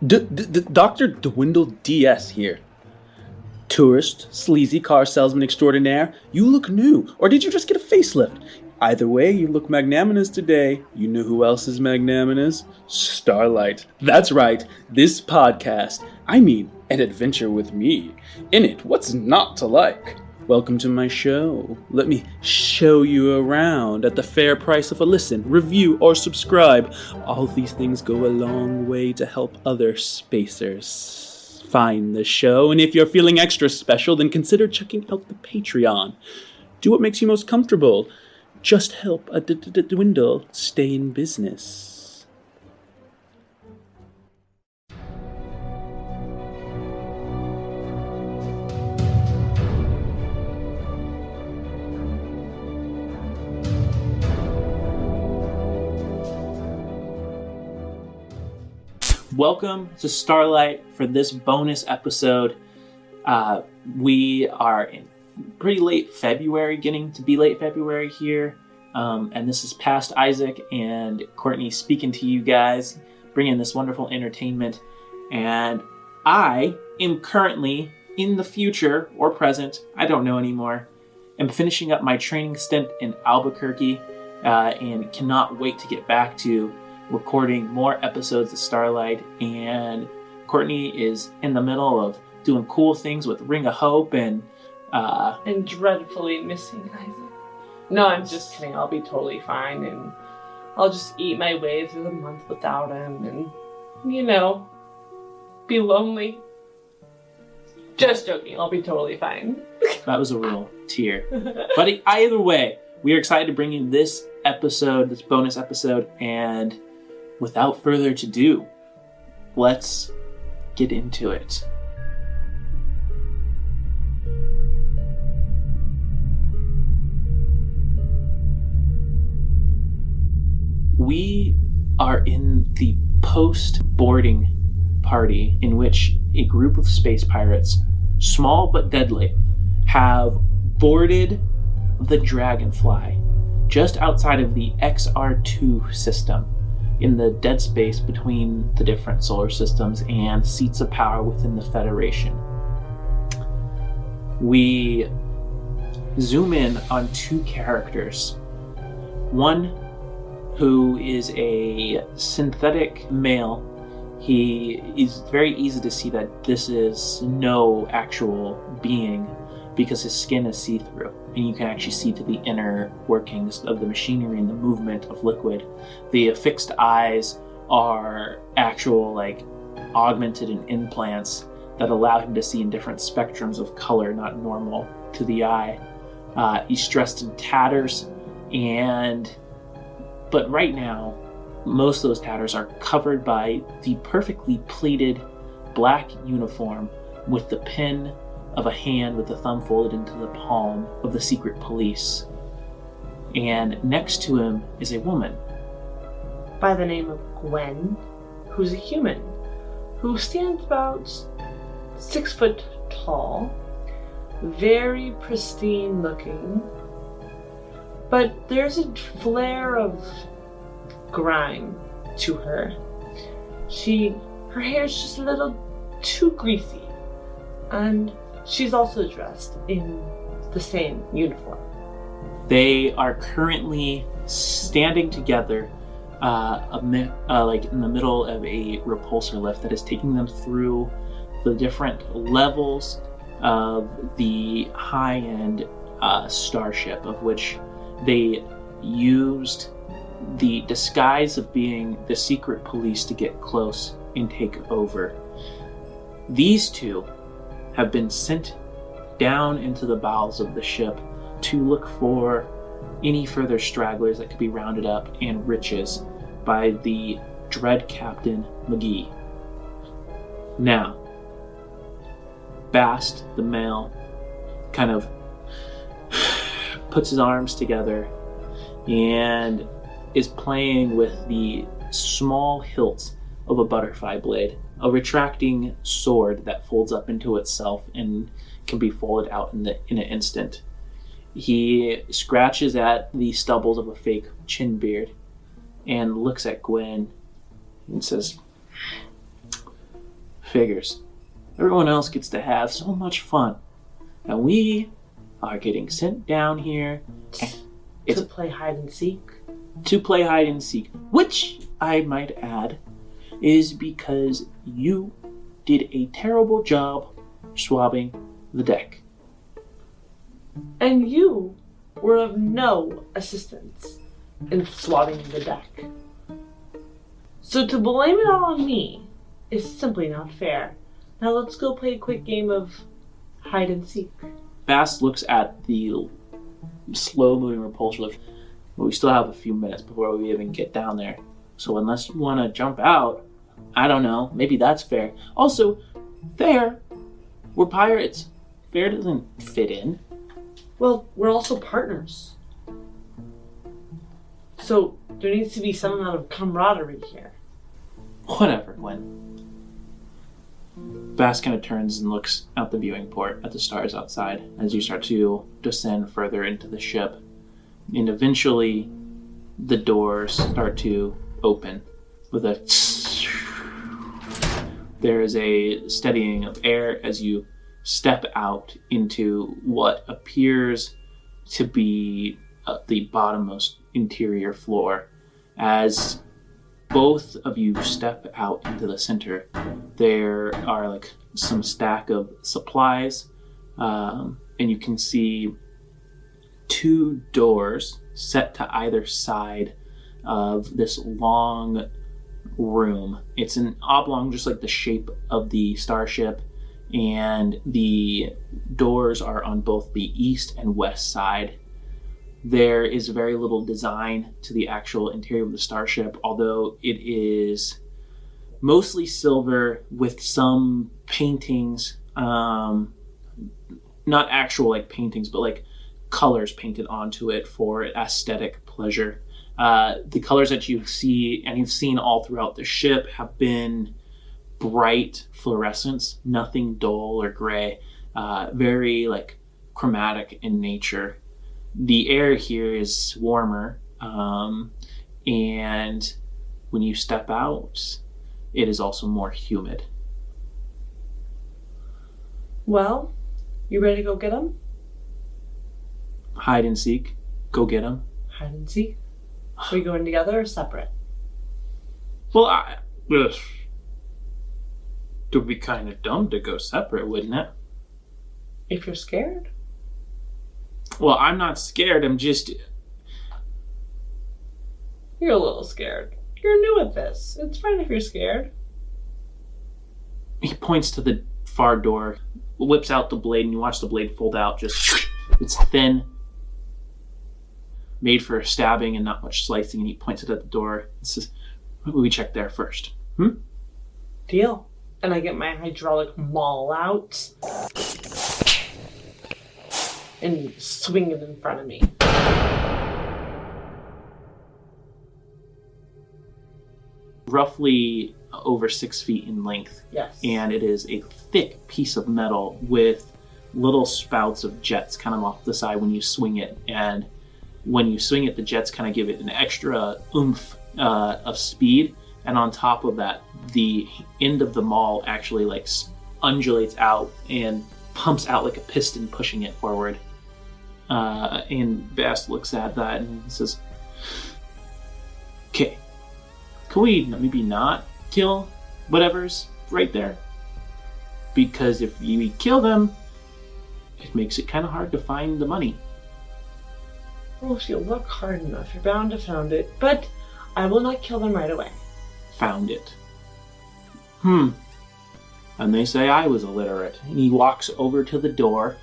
Dr. Dwindle DS here. Tourist, sleazy car salesman extraordinaire, you look new, or did you just get a facelift? Either way, you look magnanimous today. You know who else is magnanimous? Starlight. That's right, this podcast. I mean, an adventure with me. In it, what's not to like? Welcome to my show. Let me show you around at the fair price of a listen, review, or subscribe. All these things go a long way to help other spacers find the show. And if you're feeling extra special, then consider checking out the Patreon. Do what makes you most comfortable. Just help a dwindle stay in business. Welcome to Starlight for this bonus episode. We are in pretty late February, getting to be late February here. And this is past Isaac and Courtney speaking to you guys, bringing this wonderful entertainment. And I am currently in the future or present, I don't know anymore. I'm finishing up my training stint in Albuquerque and cannot wait to get back to recording more episodes of Starlight. And Courtney is in the middle of doing cool things with Ring of Hope and dreadfully missing Isaac. No, I'm just kidding. I'll be totally fine, and I'll just eat my way through the month without him, and, be lonely. Just joking. I'll be totally fine. That was a real tear. But either way, we are excited to bring you this episode, this bonus episode, and without further ado, let's get into it. We are in the post-boarding party in which a group of space pirates, small but deadly, have boarded the Dragonfly just outside of the XR2 system in the dead space between the different solar systems and seats of power within the Federation. We zoom in on two characters. One who is a synthetic male. He is very easy to see that this is no actual being because his skin is see-through and you can actually see to the inner workings of the machinery and the movement of liquid. The affixed eyes are actual, augmented and implants that allow him to see in different spectrums of color, not normal to the eye. He's dressed in tatters, but right now, most of those tatters are covered by the perfectly pleated black uniform with the pin of a hand with the thumb folded into the palm of the secret police. And next to him is a woman by the name of Gwen, who's a human, who stands about 6 foot tall, very pristine looking, but there's a flare of grime to her. Her hair's just a little too greasy, and she's also dressed in the same uniform. They are currently standing together, in the middle of a repulsor lift that is taking them through the different levels of the high-end starship, of which they used the disguise of being the secret police to get close and take over. These two have been sent down into the bowels of the ship to look for any further stragglers that could be rounded up and riches by the Dread Captain Migi. Now, Bast, the male, kind of puts his arms together and is playing with the small hilt of a butterfly blade, a retracting sword that folds up into itself and can be folded out in an instant. He scratches at the stubbles of a fake chin beard and looks at Gwen and says, Figures. Everyone else gets to have so much fun. And we are getting sent down here To play hide and seek. to play hide and seek, which I might add is because you did a terrible job swabbing the deck. And you were of no assistance in swabbing the deck. So to blame it all on me is simply not fair. Now let's go play a quick game of hide and seek. Bass looks at the slow-moving repulsor lift. But we still have a few minutes before we even get down there. So unless you want to jump out, I don't know. Maybe that's fair. Also, fair. We're pirates. Fair doesn't fit in. Well, we're also partners. So there needs to be some amount of camaraderie here. Whatever, Gwen. Bass kind of turns and looks out the viewing port at the stars outside as you start to descend further into the ship. And eventually, the doors start to open with a there is a steadying of air as you step out into what appears to be the bottommost interior floor. As both of you step out into the center, there are like some stack of supplies, and you can see two doors set to either side of this long room. It's an oblong, just like the shape of the starship, and the doors are on both the east and west side. There is very little design to the actual interior of the starship, although it is mostly silver with some paintings, not actual like paintings, but like colors painted onto it for aesthetic pleasure. The colors that you see and you've seen all throughout the ship have been bright fluorescence, nothing dull or gray, very like chromatic in nature. The air here is warmer, and when you step out, it is also more humid. Well, you ready to go get them? Hide and seek. Go get them. Hide and seek? Are we going together or separate? Well, it would be kind of dumb to go separate, wouldn't it? If you're scared? Well, I'm not scared. I'm just... You're a little scared. You're new at this. It's fine if you're scared. He points to the far door, whips out the blade, and you watch the blade fold out. Just, it's thin, made for stabbing and not much slicing, and he points it at the door and says, we check there first. Deal. And I get my hydraulic maul out and swing it in front of me. Roughly over 6 feet in length. Yes. And it is a thick piece of metal with little spouts of jets kind of off the side when you swing it. And when you swing it, the jets kind of give it an extra oomph of speed. And on top of that, the end of the maul actually like undulates out and pumps out like a piston, pushing it forward. And Bast looks at that and says, okay, can we maybe not kill whatever's right there? Because if we kill them, it makes it kind of hard to find the money. Well, if you look hard enough, you're bound to find it. But I will not kill them right away. Found it. And they say I was illiterate. And he walks over to the door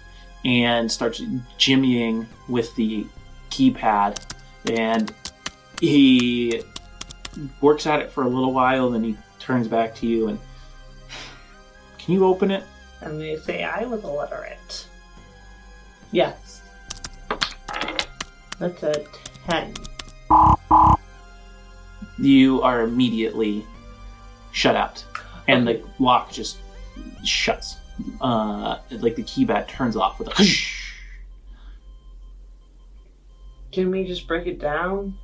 and starts jimmying with the keypad. And he works at it for a little while, then he turns back to you and... Can you open it? And they say I was illiterate. Yes. That's a 10. You are immediately shut out. And the lock just shuts. Like the keypad turns off with a whoosh. Can we just break it down?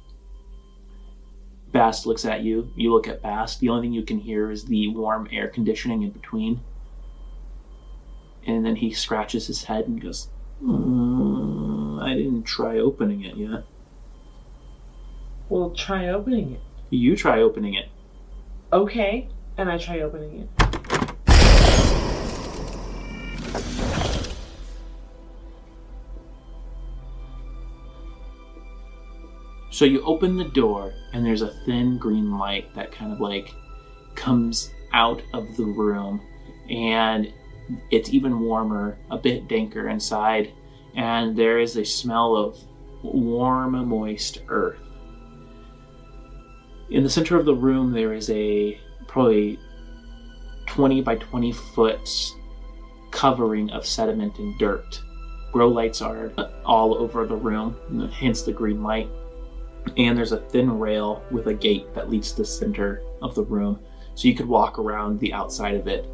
Bast looks at you. You look at Bast. The only thing you can hear is the warm air conditioning in between. And then he scratches his head and goes, I didn't try opening it yet. Well, try opening it. You try opening it. Okay, and I try opening it. So you open the door, and there's a thin green light that kind of like comes out of the room, and it's even warmer, a bit danker inside, and there is a smell of warm, moist earth. In the center of the room, there is a probably 20 by 20 foot covering of sediment and dirt. Grow lights are all over the room, hence the green light. And there's a thin rail with a gate that leads to the center of the room, so you could walk around the outside of it.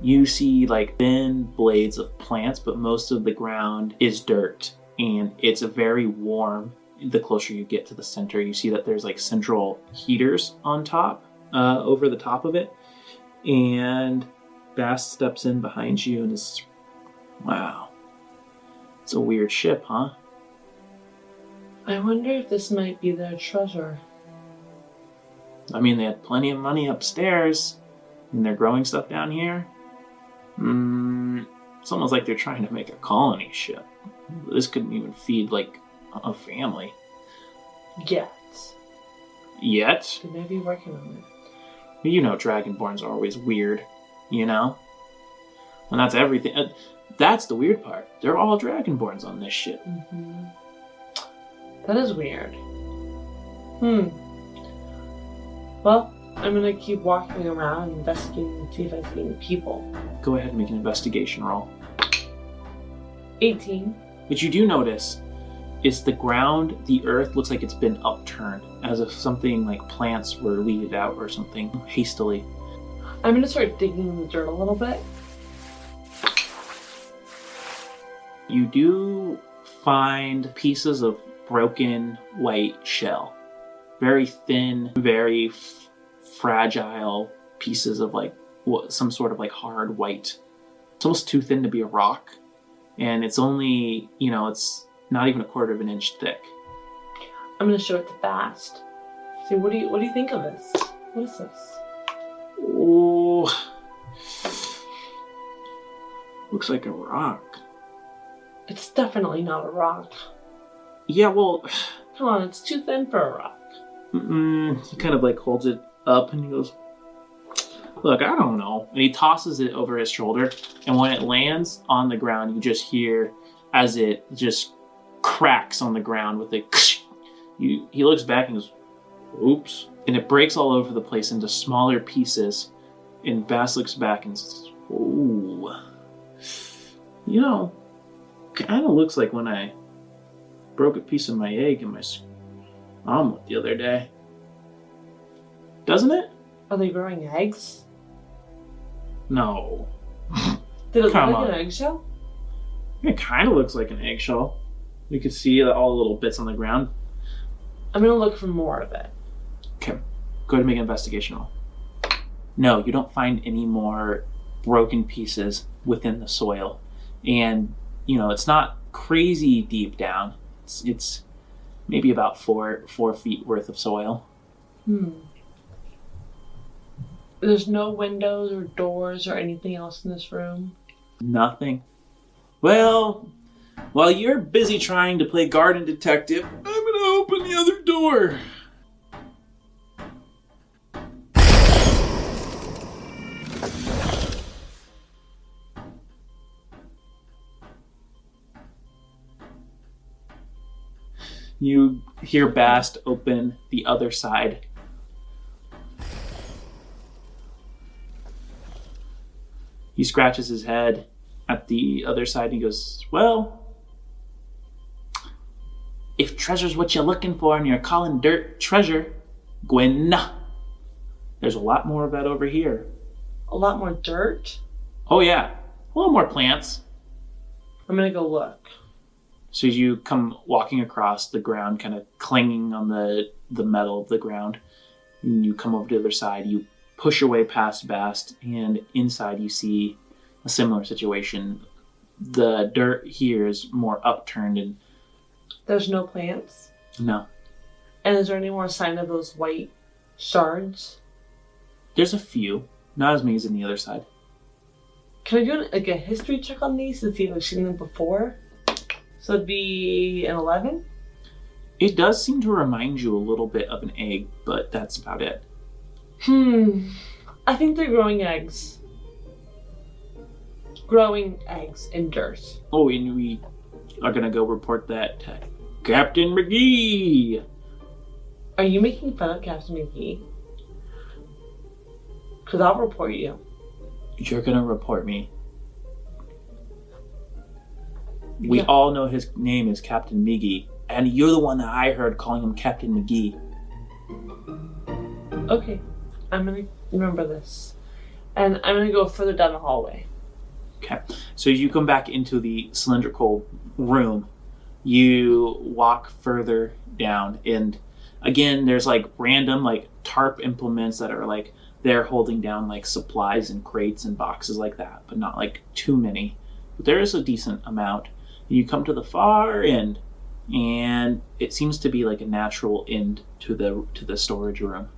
You see like thin blades of plants, but most of the ground is dirt, and it's very warm. The closer you get to the center, you see that there's like central heaters on top, over the top of it. And Bast steps in behind you and is, wow, it's a weird ship, huh? I wonder if this might be their treasure. I mean, they had plenty of money upstairs, and they're growing stuff down here. It's almost like they're trying to make a colony ship. This couldn't even feed, like, a family. Yet. Yet? They may be working on it. You know Dragonborns are always weird, you know? And that's everything. That's the weird part. They're all Dragonborns on this ship. Mm-hmm. That is weird. Well, I'm gonna keep walking around, investigating, and see if I see any people. Go ahead and make an investigation roll. 18. What you do notice is the ground, the earth, looks like it's been upturned, as if something like plants were weeded out or something hastily. I'm gonna start digging in the dirt a little bit. You do find pieces of broken white shell. Very thin, very fragile pieces of like some sort of like hard white. It's almost too thin to be a rock. And it's only, it's not even a quarter of an inch thick. I'm gonna show it to Bast. See, what do you think of this? What is this? Oh, looks like a rock. It's definitely not a rock. Yeah, well, Come on, it's too thin for a rock. He kind of like holds it up and he goes, look, I don't know. And he tosses it over his shoulder, and when it lands on the ground, you just hear as it just cracks on the ground with a he looks back and goes, oops. And it breaks all over the place into smaller pieces. And Bass looks back and says, ooh. Kind of looks like when I broke a piece of my egg in my omelet the other day. Doesn't it? Are they growing eggs? No. Did it look Come like on. an eggshell? It kind of looks like an eggshell. You can see all the little bits on the ground. I'm gonna look for more of it. Okay, go ahead and make an investigation roll. No, you don't find any more broken pieces within the soil. And, it's not crazy deep down. It's maybe about 4 feet worth of soil. There's no windows or doors or anything else in this room? Nothing. Well, while you're busy trying to play garden detective, I'm gonna open the other door. You hear Bast open the other side. He scratches his head at the other side and he goes, well, if treasure's what you're looking for and you're calling dirt treasure, Gwen, there's a lot more of that over here. A lot more dirt? Oh yeah, a little more plants. I'm gonna go look. So as you come walking across the ground, kind of clanging on the metal of the ground, and you come over to the other side, you push your way past Bast, and inside you see a similar situation. The dirt here is more upturned and... There's no plants? No. And is there any more sign of those white shards? There's a few. Not as many as on the other side. Can I do like a history check on these to see if I've seen them before? So it'd be an 11? It does seem to remind you a little bit of an egg, but that's about it. I think they're growing eggs. Growing eggs in dirt. Oh, and we are going to go report that to Captain Migi. Are you making fun of Captain Migi? Because I'll report you. You're going to report me. We all know his name is Captain Migi, and you're the one that I heard calling him Captain Migi. Okay, I'm going to remember this. And I'm going to go further down the hallway. Okay, so as you come back into the cylindrical room, you walk further down, and again, there's like random like tarp implements that are like they're holding down like supplies and crates and boxes like that, but not like too many. But there is a decent amount. You come to the far end, and it seems to be like a natural end to the storage room.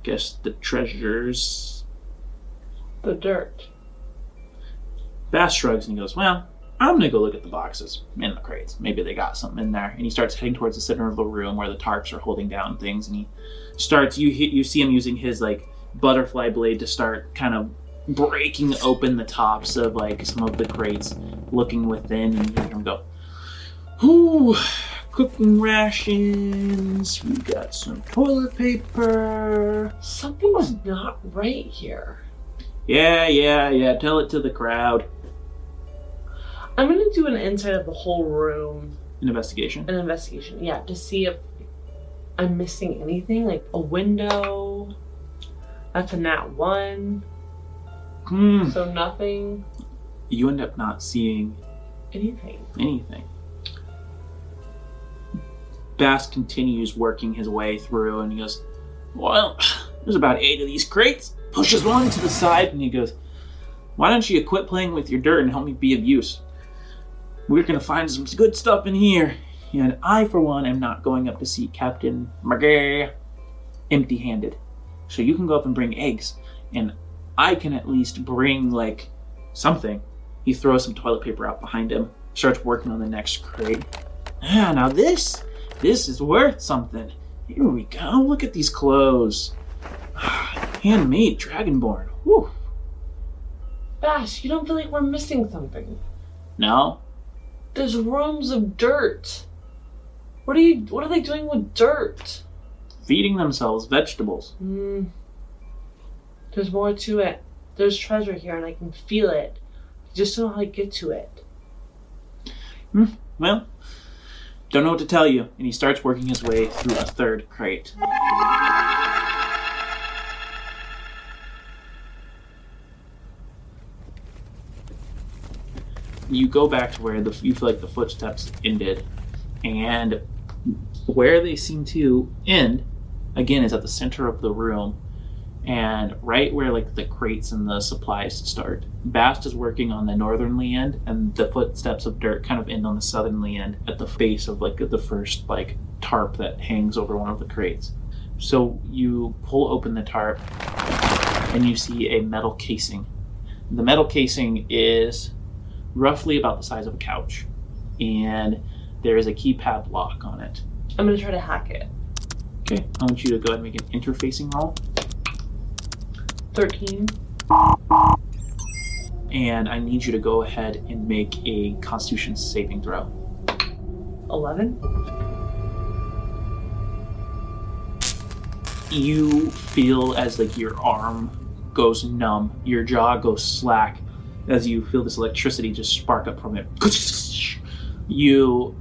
Guess the treasures. The dirt. Bass shrugs and he goes, well, I'm going to go look at the boxes and the crates. Maybe they got something in there. And he starts heading towards the center of the room where the tarps are holding down things. And he starts, you see him using his like butterfly blade to start kind of breaking open the tops of like some of the crates, looking within, and you hear him go, ooh, cooking rations, we got some toilet paper. Something's not right here. Yeah, tell it to the crowd. I'm going to do an inside of the whole room. An investigation? An investigation, yeah, to see if I'm missing anything, like a window. That's a nat 1. So nothing. You end up not seeing anything. Bass continues working his way through, and he goes, well, there's about 8 of these crates. Pushes one to the side, and he goes, why don't you quit playing with your dirt and help me be of use? We're going to find some good stuff in here. And I, for one, am not going up to see Captain Migi empty-handed. So you can go up and bring eggs, and I can at least bring, like, something. He throws some toilet paper out behind him, starts working on the next crate. Ah, now this is worth something. Here we go. Look at these clothes. Handmade, Dragonborn. Whew. Bash, you don't feel like we're missing something? No? There's rooms of dirt. What are they doing with dirt? Feeding themselves vegetables. There's more to it. There's treasure here and I can feel it. I just don't know how to get to it. Well, don't know what to tell you. And he starts working his way through a third crate. You go back to where you feel like the footsteps ended, and where they seem to end, again, is at the center of the room, and right where like the crates and the supplies start. Bast is working on the northerly end, and the footsteps of dirt kind of end on the southerly end at the base of like the first like tarp that hangs over one of the crates. So you pull open the tarp, and you see a metal casing. The metal casing is roughly about the size of a couch, and there is a keypad lock on it. I'm going to try to hack it. Okay, I want you to go ahead and make an interfacing roll. 13. And I need you to go ahead and make a Constitution saving throw. 11. You feel as like your arm goes numb, your jaw goes slack, as you feel this electricity just spark up from it. You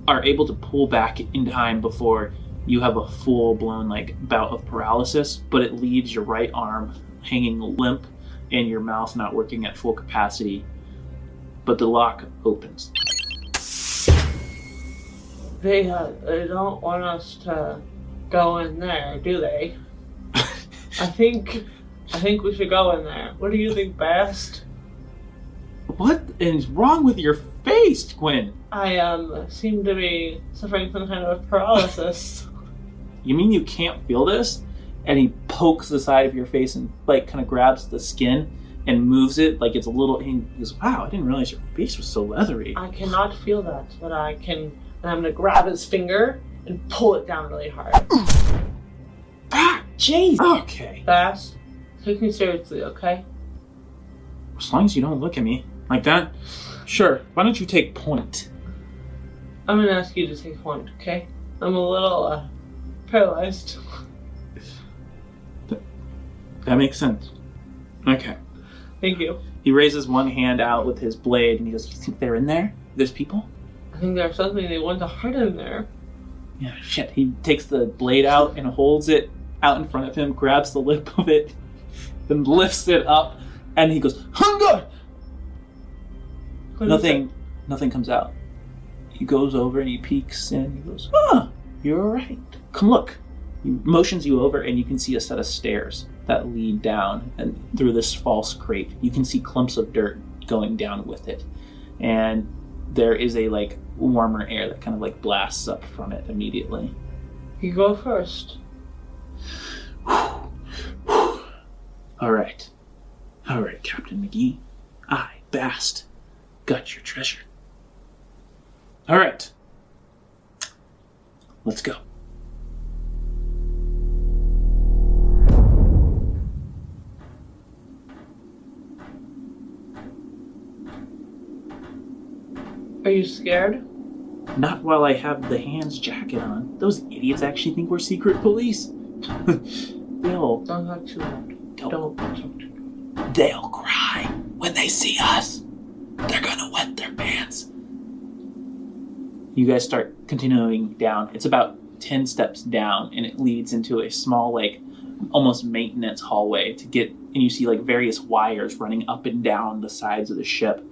are able to pull back in time before you have a full-blown like bout of paralysis, but it leaves your right arm hanging limp and your mouth not working at full capacity. but the lock opens. They don't want us to go in there, do they? I think we should go in there. What do you think, Bast? What is wrong with your face, Gwen? I seem to be suffering some kind of paralysis. You mean you can't feel this? And he pokes the side of your face and like kind of grabs the skin and moves it like it's a little. He goes, "Wow, I didn't realize your face was so leathery." I cannot feel that, but I can. And I'm gonna grab his finger and pull it down really hard. Ah, jeez. Okay. Bast, take me seriously, okay? As long as you don't look at me like that. Sure. Why don't you take point? I'm gonna ask you to take point, okay? I'm a little paralyzed. That makes sense. Okay. Thank you. He raises one hand out with his blade and he goes, "You think they're in there? There's people?" I think there's something they want to hide in there. Yeah, shit. He takes the blade out and holds it out in front of him, grabs the lip of it, then lifts it up, and he goes, "Hunger!" Nothing comes out. He goes over and he peeks and he goes, "You're all right. Come look." He motions you over and you can see a set of stairs that lead down and through this false crate. You can see clumps of dirt going down with it. And there is a like warmer air that kind of like blasts up from it immediately. You go first. All right, Captain Migi. I, Bast, got your treasure. All right, let's go. Are you scared? Not while I have the Hands jacket on. Those idiots actually think we're secret police. Don't talk too loud. Don't talk too loud. They'll cry when they see us. They're gonna wet their pants. You guys start continuing down. It's about 10 steps down, and it leads into a small, like, almost maintenance hallway to get, and you see, like, various wires running up and down the sides of the ship.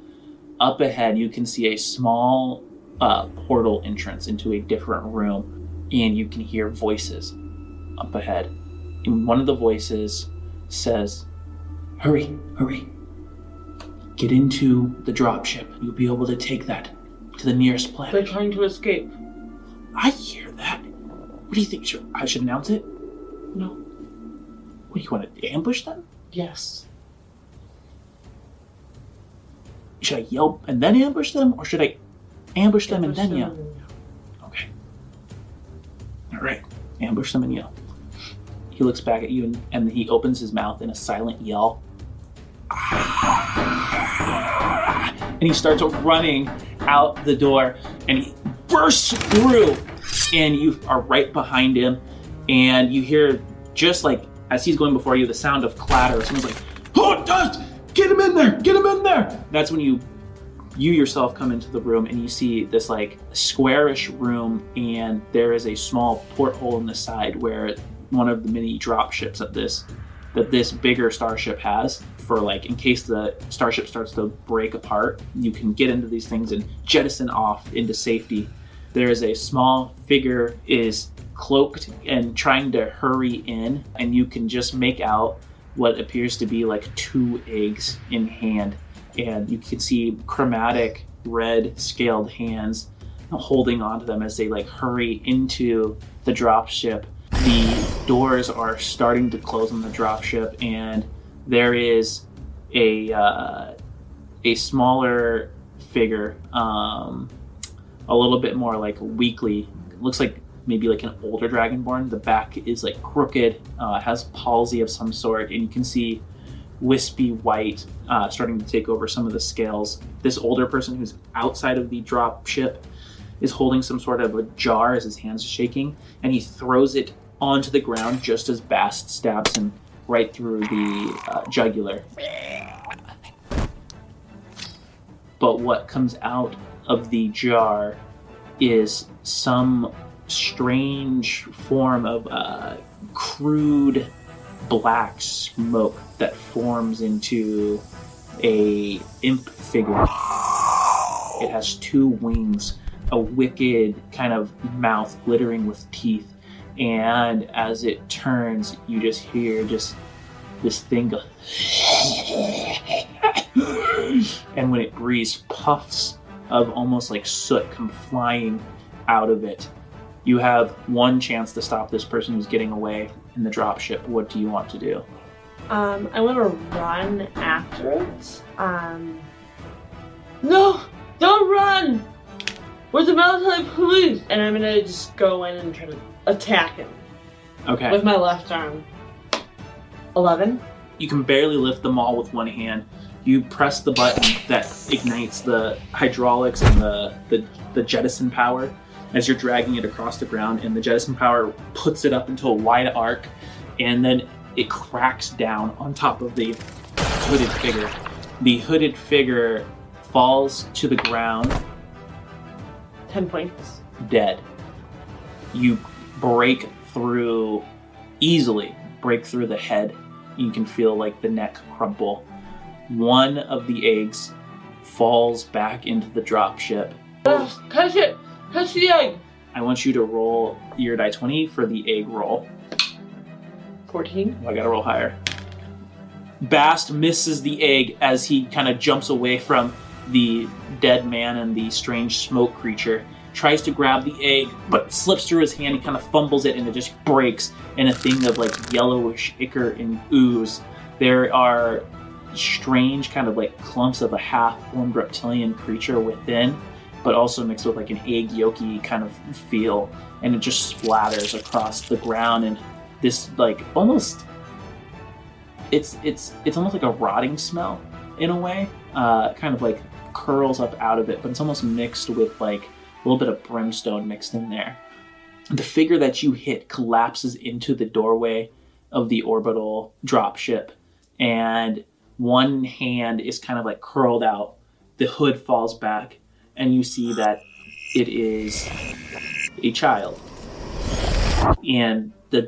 Up ahead, you can see a small portal entrance into a different room, and you can hear voices up ahead. And one of the voices says, Hurry. Get into the dropship. You'll be able to take that to the nearest planet." They're trying to escape. I hear that. What do you think? I should announce it? No. What, do you want to ambush them? Yes. Should I yell and then ambush them? Or should I ambush them and then yell? Okay. All right. Ambush them and yell. He looks back at you and he opens his mouth in a silent yell. And he starts running out the door and he bursts through and you are right behind him and you hear, just like as he's going before you, the sound of clatter. Someone's like, "Oh, dust! Get him in there! Get him in there!" That's when you yourself come into the room and you see this like squarish room, and there is a small porthole in the side where one of the mini drop ships that this bigger starship has, for like in case the starship starts to break apart, you can get into these things and jettison off into safety. There is a small figure is cloaked and trying to hurry in, and you can just make out what appears to be like 2 eggs in hand, and you can see chromatic red scaled hands holding onto them as they like hurry into the dropship. The doors are starting to close on the dropship, and there is a smaller figure, a little bit more like weakly. It looks like maybe like an older dragonborn. The back is like crooked, has palsy of some sort, and you can see wispy white starting to take over some of the scales. This older person who's outside of the drop ship is holding some sort of a jar as his hands are shaking, and he throws it onto the ground just as Bast stabs him right through the jugular. But what comes out of the jar is some strange form of crude black smoke that forms into a imp figure. It has 2 wings, a wicked kind of mouth glittering with teeth. And as it turns, you just hear this thing go. And when it breathes, puffs of almost like soot come flying out of it. You have 1 chance to stop this person who's getting away in the dropship. What do you want to do? I want to run after it. No! Don't run! Where's the military police? And I'm gonna just go in and try to attack him. Okay. With my left arm. 11. You can barely lift the maul with 1 hand. You press the button that ignites the hydraulics and the jettison power as you're dragging it across the ground, and the jettison power puts it up into a wide arc, and then it cracks down on top of the hooded figure. The hooded figure falls to the ground. 10 points. Dead. You easily break through the head. You can feel like the neck crumple. 1 of the eggs falls back into the dropship. Catch it! Catch the egg! I want you to roll your die 20 for the egg roll. 14. I gotta roll higher. Bast misses the egg as he kind of jumps away from the dead man and the strange smoke creature. Tries to grab the egg, but slips through his hand. He kind of fumbles it and it just breaks in a thing of like yellowish ichor and ooze. There are strange kind of like clumps of a half-formed reptilian creature within, but also mixed with like an egg yolky kind of feel, and it just splatters across the ground. And this like almost it's almost like a rotting smell in a way, kind of like curls up out of it, but it's almost mixed with like a little bit of brimstone mixed in there. The figure that you hit collapses into the doorway of the orbital dropship, and 1 hand is kind of like curled out. The hood falls back, and you see that it is a child. And the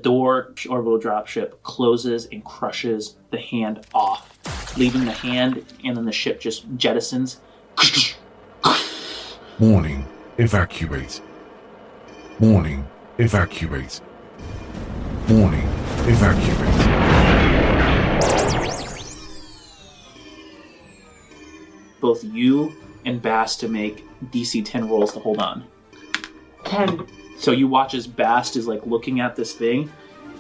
orbital dropship closes and crushes the hand off, leaving the hand, and then the ship just jettisons. Warning, evacuate. Warning, evacuate. Warning, evacuate. Both you and Bast to make DC 10 rolls to hold on. 10. So you watch as Bast is like looking at this thing,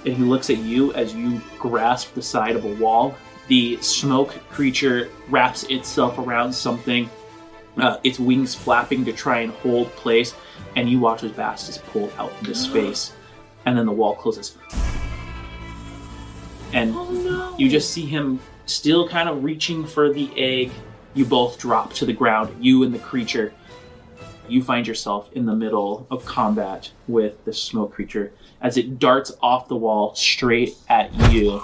and he looks at you as you grasp the side of a wall. The smoke creature wraps itself around something, its wings flapping to try and hold place, and you watch as Bast is pulled out into space, and then the wall closes. And you just see him still kind of reaching for the egg. You both drop to the ground, you and the creature. You find yourself in the middle of combat with the smoke creature as it darts off the wall straight at you.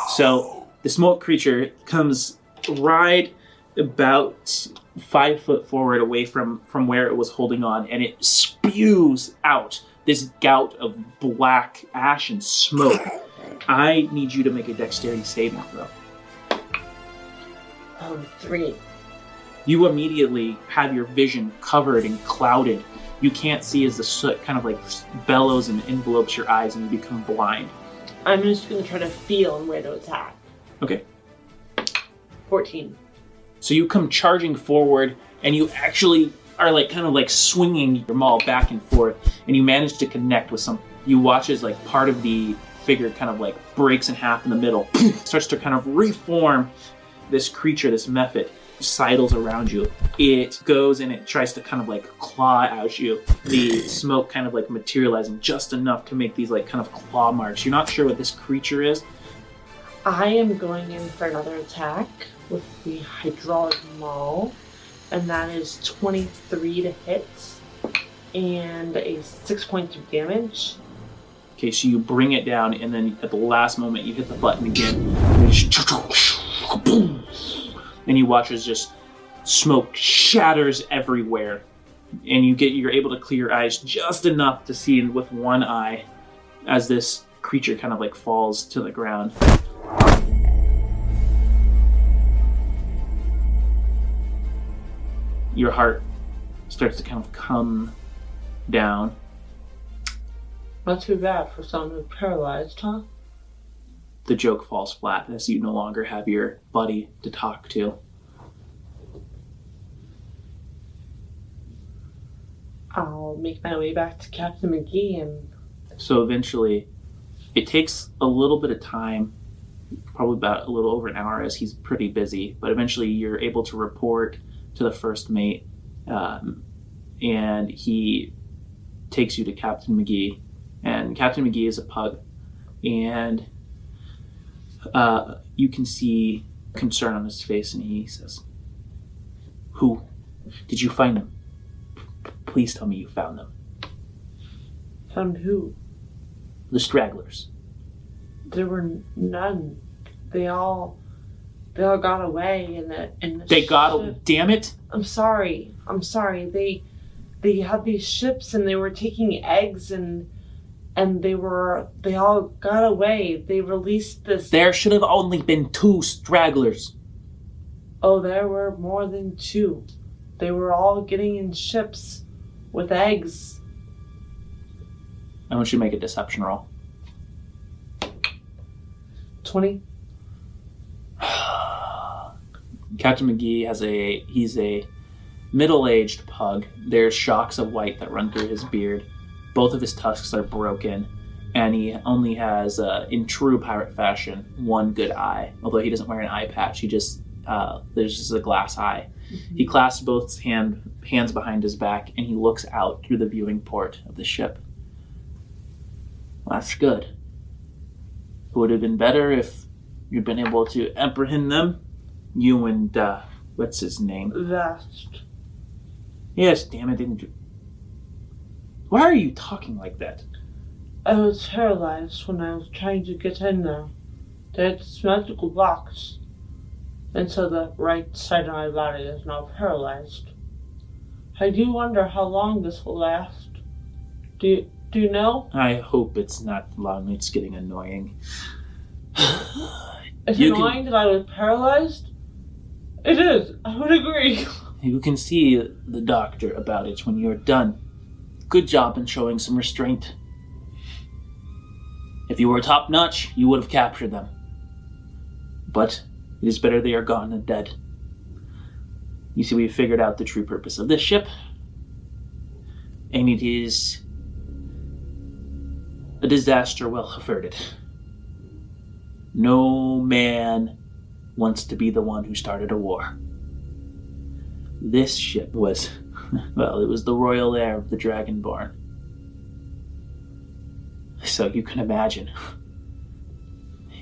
So the smoke creature comes right about 5 foot forward away from where it was holding on, and it spews out this gout of black ash and smoke. I need you to make a dexterity saving throw. 3. You immediately have your vision covered and clouded. You can't see as the soot kind of like bellows and envelopes your eyes, and you become blind. I'm just going to try to feel and where to attack. Okay. 14. So you come charging forward, and you actually are like kind of like swinging your maul back and forth, and you manage to connect with some. You watch as like part of the figure kind of like breaks in half in the middle, starts to kind of reform. This creature, this mephit, sidles around you. It goes and it tries to kind of like claw at you. The smoke kind of like materializing just enough to make these like kind of claw marks. You're not sure what this creature is. I am going in for another attack with the hydraulic maul, and that is 23 to hit and a 6 points of damage. Okay, so you bring it down, and then at the last moment you hit the button again. And you watch as just smoke shatters everywhere, and you're able to clear your eyes just enough to see with one eye as this creature kind of like falls to the ground. Your heart starts to kind of come down. Not too bad for someone who's paralyzed, huh? The joke falls flat as you no longer have your buddy to talk to. I'll make my way back to Captain Migi and... So eventually, it takes a little bit of time, probably about a little over an hour as he's pretty busy, but eventually you're able to report to the first mate, and he takes you to Captain Migi. And Captain Migi is a pug, and you can see concern on his face, and he says, "Who? Did you find them? Please tell me you found them." Found who? The stragglers. There were none. They all got away in the They got ship. damn it! I'm sorry. They had these ships and they were taking eggs and they all got away. They released this. There should have only been 2 stragglers. Oh, there were more than 2. They were all getting in ships with eggs. I want you to make a deception roll. 20. Captain Migi he's a middle-aged pug. There's shocks of white that run through his beard. Both of his tusks are broken, and he only has, in true pirate fashion, one good eye. Although he doesn't wear an eye patch, he just there's just a glass eye. Mm-hmm. He clasps both hands behind his back, and he looks out through the viewing port of the ship. Well, that's good. It would have been better if you'd been able to apprehend them. You and, what's his name? Vast. Yes, damn it, didn't you? Why are you talking like that? I was paralyzed when I was trying to get in there. They had this magical box. And so the right side of my body is now paralyzed. I do wonder how long this will last. Do you know? I hope it's not long. It's getting annoying. It's annoying that I was paralyzed? It is. I would agree. You can see the doctor about it when you're done. Good job in showing some restraint. If you were top-notch, you would have captured them. But it is better they are gone than dead. You see, we figured out the true purpose of this ship, and it is a disaster well averted. No man wants to be the one who started a war. This ship was, well, it was the royal heir of the Dragonborn. So you can imagine,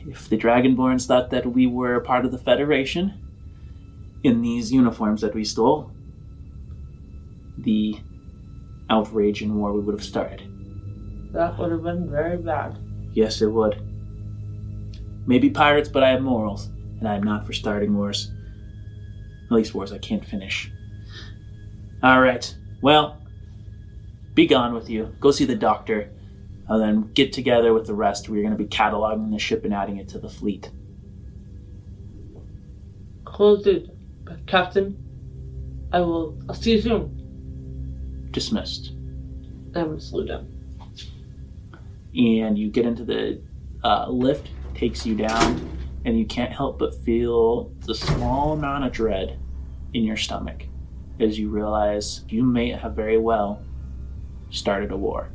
if the Dragonborns thought that we were part of the Federation in these uniforms that we stole, the outrage and war we would have started. That would have been very bad. Yes, it would. Maybe pirates, but I have morals, and I am not for starting wars. At least wars I can't finish. Alright, well, be gone with you. Go see the doctor, and then get together with the rest. We're going to be cataloging the ship and adding it to the fleet. Close it, Captain. I'll see you soon. Dismissed. I'm going to slow down. And you get into the lift, takes you down, and you can't help but feel the small amount of dread in your stomach as you realize you may have very well started a war.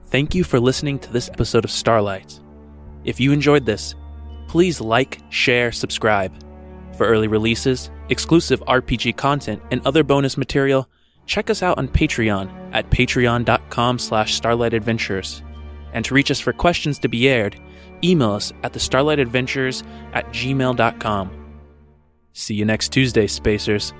Thank you for listening to this episode of Starlight. If you enjoyed this, please like, share, subscribe. For early releases, exclusive RPG content, and other bonus material, check us out on Patreon at patreon.com/starlightadventures. And to reach us for questions to be aired, email us at thestarlightadventures@gmail.com. See you next Tuesday, Spacers.